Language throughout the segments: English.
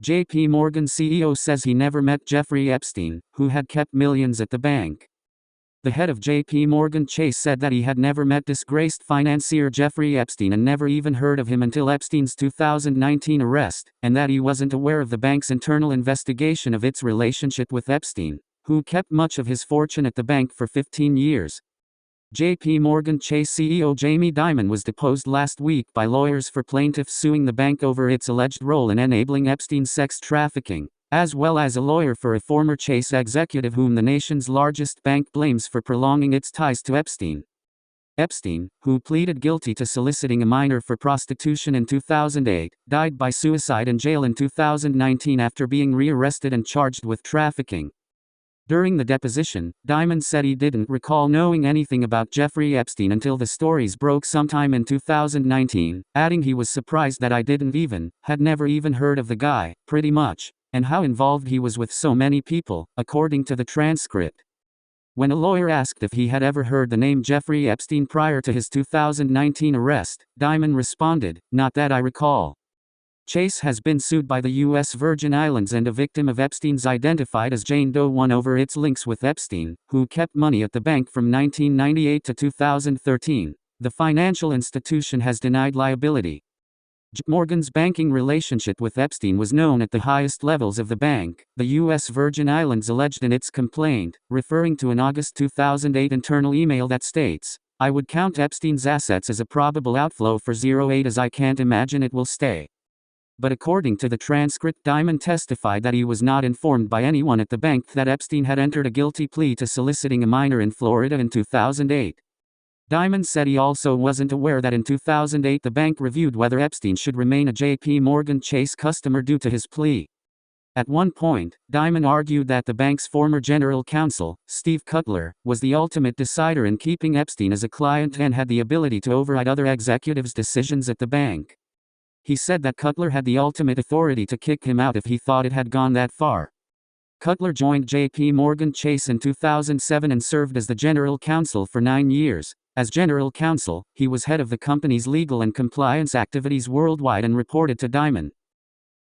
JPMorgan CEO says he never met Jeffrey Epstein, who had kept millions at the bank. The head of JPMorgan Chase said that he had never met disgraced financier Jeffrey Epstein and never even heard of him until Epstein's 2019 arrest, and that he wasn't aware of the bank's internal investigation of its relationship with Epstein, who kept much of his fortune at the bank for 15 years. JPMorgan Chase CEO Jamie Dimon was deposed last week by lawyers for plaintiffs suing the bank over its alleged role in enabling Epstein's sex trafficking, as well as a lawyer for a former Chase executive whom the nation's largest bank blames for prolonging its ties to Epstein. Epstein, who pleaded guilty to soliciting a minor for prostitution in 2008, died by suicide in jail in 2019 after being rearrested and charged with trafficking. During the deposition, Dimon said he didn't recall knowing anything about Jeffrey Epstein until the stories broke sometime in 2019, adding he was surprised that had never even heard of the guy, pretty much, and how involved he was with so many people, according to the transcript. When a lawyer asked if he had ever heard the name Jeffrey Epstein prior to his 2019 arrest, Dimon responded, "Not that I recall." Chase has been sued by the U.S. Virgin Islands and a victim of Epstein's identified as Jane Doe 1 over its links with Epstein, who kept money at the bank from 1998 to 2013. The financial institution has denied liability. JPMorgan's banking relationship with Epstein was known at the highest levels of the bank, the U.S. Virgin Islands alleged in its complaint, referring to an August 2008 internal email that states, "I would count Epstein's assets as a probable outflow for 08 as I can't imagine it will stay." But according to the transcript, Dimon testified that he was not informed by anyone at the bank that Epstein had entered a guilty plea to soliciting a minor in Florida in 2008. Dimon said he also wasn't aware that in 2008 the bank reviewed whether Epstein should remain a JPMorgan Chase customer due to his plea. At one point, Dimon argued that the bank's former general counsel, Steve Cutler, was the ultimate decider in keeping Epstein as a client and had the ability to override other executives' decisions at the bank. He said that Cutler had the ultimate authority to kick him out if he thought it had gone that far. Cutler joined JPMorgan Chase in 2007 and served as the general counsel for 9 years. As general counsel, he was head of the company's legal and compliance activities worldwide and reported to Dimon.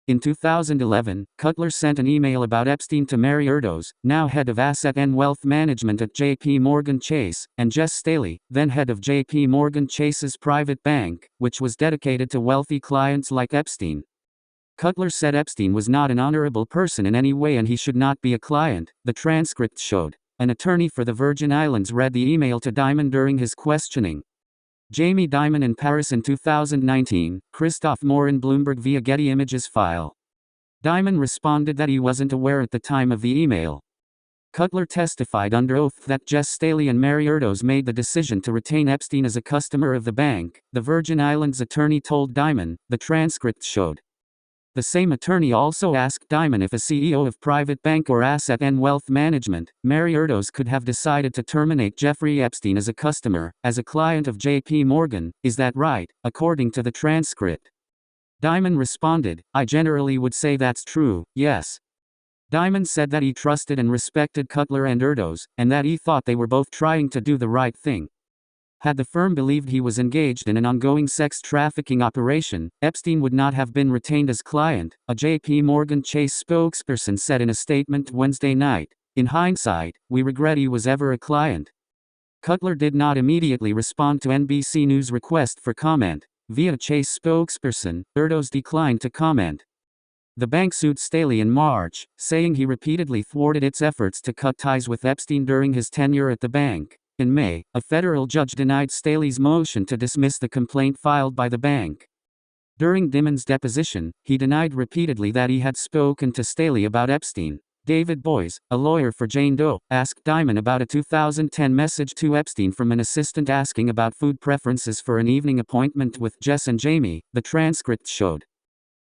In 2011, Cutler sent an email about Epstein to Mary Erdoes, now head of asset and wealth management at JPMorgan Chase, and Jess Staley, then head of JPMorgan Chase's private bank, which was dedicated to wealthy clients like Epstein. Cutler said Epstein was not an honorable person in any way and he should not be a client, the transcript showed. An attorney for the Virgin Islands read the email to Dimon during his questioning. Jamie Dimon in Paris in 2019, Christophe Morin Bloomberg via Getty Images file. Dimon responded that he wasn't aware at the time of the email. Cutler testified under oath that Jess Staley and Mary Erdoes made the decision to retain Epstein as a customer of the bank, the Virgin Islands attorney told Dimon, the transcript showed. The same attorney also asked Dimon if a CEO of private bank or asset and wealth management, Mary Erdoes could have decided to terminate Jeffrey Epstein as a customer, as a client of JPMorgan. Is that right? According to the transcript. Dimon responded, "I generally would say that's true, yes." Dimon said that he trusted and respected Cutler and Erdoes, and that he thought they were both trying to do the right thing. Had the firm believed he was engaged in an ongoing sex trafficking operation, Epstein would not have been retained as client, a JPMorgan Chase spokesperson said in a statement Wednesday night. In hindsight, we regret he was ever a client. Cutler did not immediately respond to NBC News' request for comment. Via Chase spokesperson, Erdoes declined to comment. The bank sued Staley in March, saying he repeatedly thwarted its efforts to cut ties with Epstein during his tenure at the bank. In May, a federal judge denied Staley's motion to dismiss the complaint filed by the bank. During Dimon's deposition, he denied repeatedly that he had spoken to Staley about Epstein. David Boyes, a lawyer for Jane Doe, asked Dimon about a 2010 message to Epstein from an assistant asking about food preferences for an evening appointment with Jess and Jamie, the transcript showed.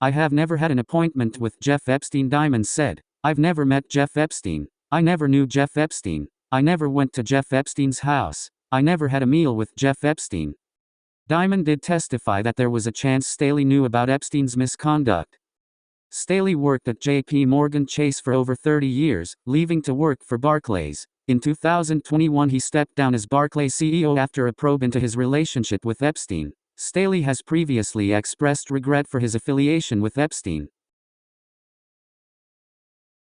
"I have never had an appointment with Jeff Epstein," Dimon said. "I've never met Jeff Epstein. I never knew Jeff Epstein. I never went to Jeff Epstein's house. I never had a meal with Jeff Epstein." Dimon did testify that there was a chance Staley knew about Epstein's misconduct. Staley worked at JPMorgan Chase for over 30 years, leaving to work for Barclays. In 2021 he stepped down as Barclays CEO after a probe into his relationship with Epstein. Staley has previously expressed regret for his affiliation with Epstein.